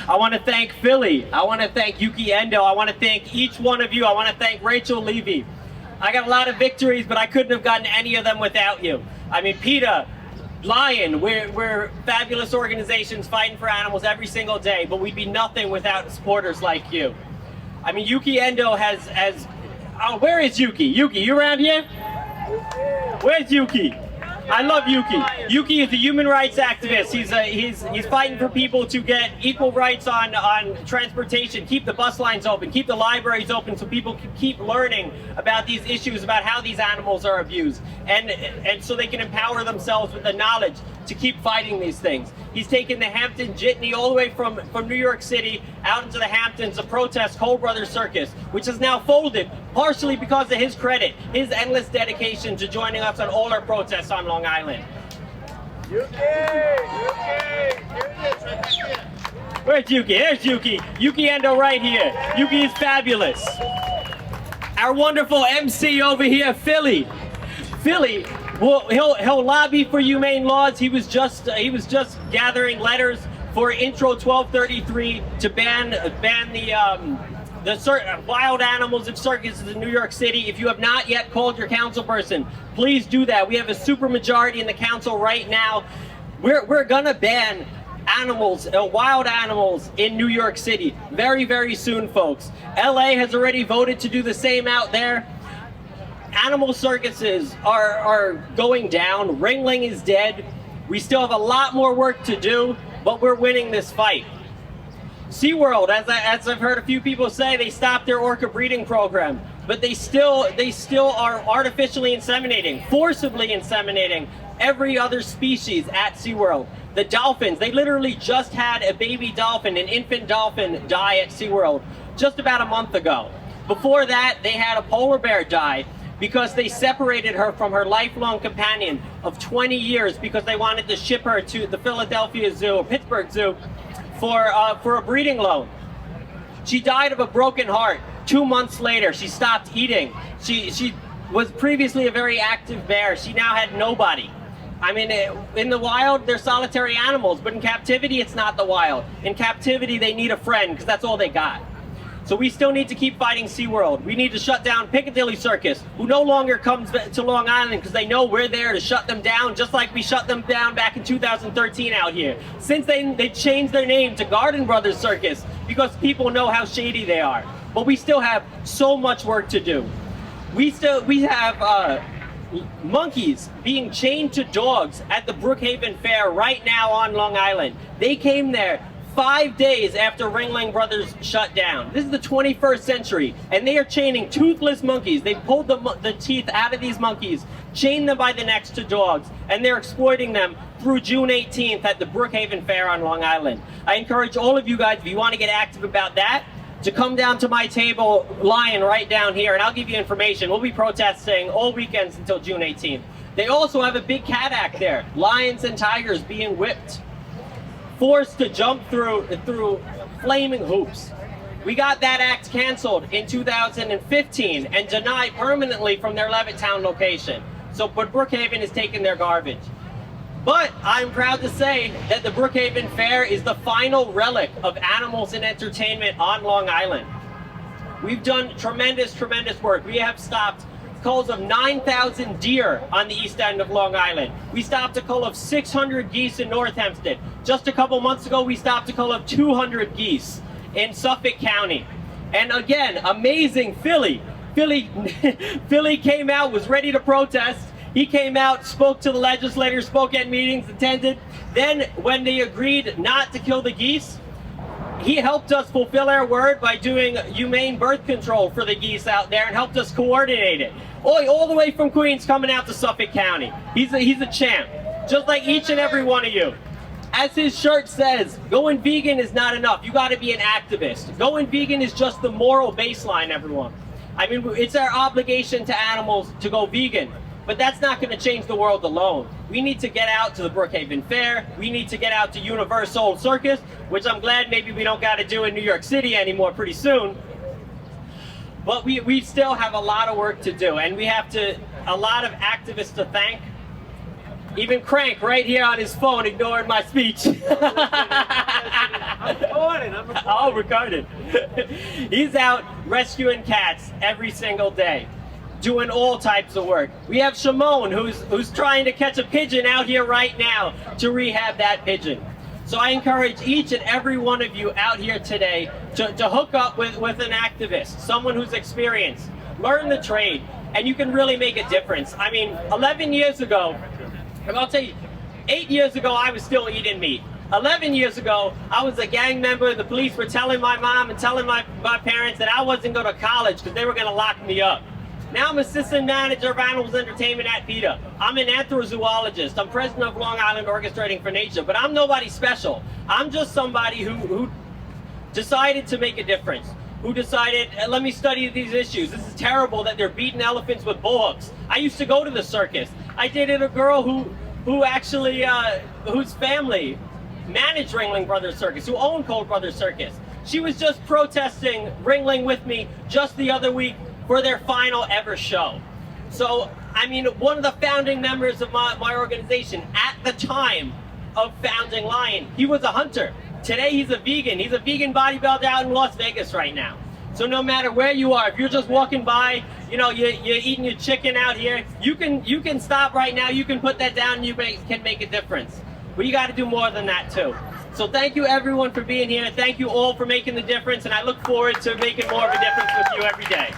I want to thank Philly. I want to thank Yuki Endo. I want to thank each one of you. I want to thank Rachel Levy. I got a lot of victories, but I couldn't have gotten any of them without you. I mean, PETA, Lion, we're fabulous organizations fighting for animals every single day, but we'd be nothing without supporters like you. I mean, Yuki Endo has oh, where is Yuki? Yuki, you around here? Where's Yuki? I love Yuki. Yuki is a human rights activist. He's fighting for people to get equal rights on transportation, keep the bus lines open, keep the libraries open so people can keep learning about these issues, about how these animals are abused, and so they can empower themselves with the knowledge to keep fighting these things. He's taken the Hampton Jitney all the way from New York City out into the Hamptons to protest Garden Brothers Circus, which has now folded, partially because of his credit, his endless dedication to joining us on all our protests on Long Island. Yuki! Where's Yuki? There's Yuki. Yuki Endo right here. Yuki is fabulous. Our wonderful MC over here, Philly. Philly, well, he'll lobby for humane laws. He was just gathering letters for Intro 1233 to ban the wild animals in circuses in New York City. If you have not yet called your council person, please do that. We have a super majority in the council right now. We're gonna ban animals, wild animals in New York City very, very soon, folks. LA has already voted to do the same out there. Animal circuses are going down. Ringling is dead. We still have a lot more work to do, but we're winning this fight. SeaWorld, as I've heard a few people say, they stopped their orca breeding program, but they still are artificially inseminating, forcibly inseminating every other species at SeaWorld. The dolphins, they literally just had a baby dolphin, an infant dolphin, die at SeaWorld just about a month ago. Before that, they had a polar bear die because they separated her from her lifelong companion of 20 years because they wanted to ship her to the Philadelphia Zoo or Pittsburgh Zoo for a breeding loan. She died of a broken heart. 2 months later, she stopped eating. She was previously a very active bear. She now had nobody. I mean, in the wild, they're solitary animals, but in captivity, it's not the wild. In captivity, they need a friend because that's all they got. So we still need to keep fighting SeaWorld. We need to shut down Piccadilly Circus, who no longer comes to Long Island because they know we're there to shut them down, just like we shut them down back in 2013 out here. Since they changed their name to Garden Brothers Circus because people know how shady they are. But we still have so much work to do. We have monkeys being chained to dogs at the Brookhaven Fair right now on Long Island. They came there 5 days after Ringling Brothers shut down. This is the 21st century, and they are chaining toothless monkeys. They pulled the teeth out of these monkeys, chained them by the necks to dogs, and they're exploiting them through June 18th at the Brookhaven Fair on Long Island. I encourage all of you guys, if you want to get active about that, to come down to my table, Lion, right down here, and I'll give you information. We'll be protesting all weekends until June 18th. They also have a big cat act there, lions and tigers being whipped, forced to jump through flaming hoops. We got that act canceled in 2015 and denied permanently from their Levittown location. But Brookhaven is taking their garbage. But I'm proud to say that the Brookhaven Fair is the final relic of animals and entertainment on Long Island. We've done tremendous, tremendous work. We have stopped culls of 9,000 deer on the east end of Long Island. We stopped a cull of 600 geese in North Hempstead. Just a couple months ago, we stopped a cull of 200 geese in Suffolk County. And again, amazing, Philly came out, was ready to protest. He came out, spoke to the legislators, spoke at meetings, attended. Then when they agreed not to kill the geese, he helped us fulfill our word by doing humane birth control for the geese out there and helped us coordinate it. All the way from Queens coming out to Suffolk County. He's a champ, just like each and every one of you. As his shirt says, going vegan is not enough. You gotta be an activist. Going vegan is just the moral baseline, everyone. I mean, it's our obligation to animals to go vegan. But that's not going to change the world alone. We need to get out to the Brookhaven Fair. We need to get out to Universal Circus, which I'm glad maybe we don't got to do in New York City anymore pretty soon. But we still have a lot of work to do, and we have a lot of activists to thank. Even Crank right here on his phone ignored my speech. I'm recording. Oh, recorded. He's out rescuing cats every single day, doing all types of work. We have Shimon, who's trying to catch a pigeon out here right now to rehab that pigeon. So I encourage each and every one of you out here today to hook up with an activist, someone who's experienced. Learn the trade, and you can really make a difference. I mean, 11 years ago, and I'll tell you, 8 years ago, I was still eating meat. 11 years ago, I was a gang member. The police were telling my mom and telling my parents that I wasn't going to college because they were going to lock me up. Now I'm assistant manager of animals entertainment at PETA. I'm an anthrozoologist. I'm president of Long Island Orchestrating for Nature, but I'm nobody special. I'm just somebody who decided to make a difference, who decided, let me study these issues. This is terrible that they're beating elephants with bullhooks. I used to go to the circus. I dated a girl who actually, whose family managed Ringling Brothers Circus, who owned Cold Brothers Circus. She was just protesting Ringling with me just the other week for their final ever show. So, I mean, one of the founding members of my organization at the time of founding Lion, he was a hunter. Today he's a vegan. He's a vegan bodybuilder out in Las Vegas right now. So no matter where you are, if you're just walking by, you know, you're eating your chicken out here, you can stop right now, you can put that down, and you can make a difference. But you got to do more than that too. So thank you everyone for being here. Thank you all for making the difference, and I look forward to making more of a difference with you every day.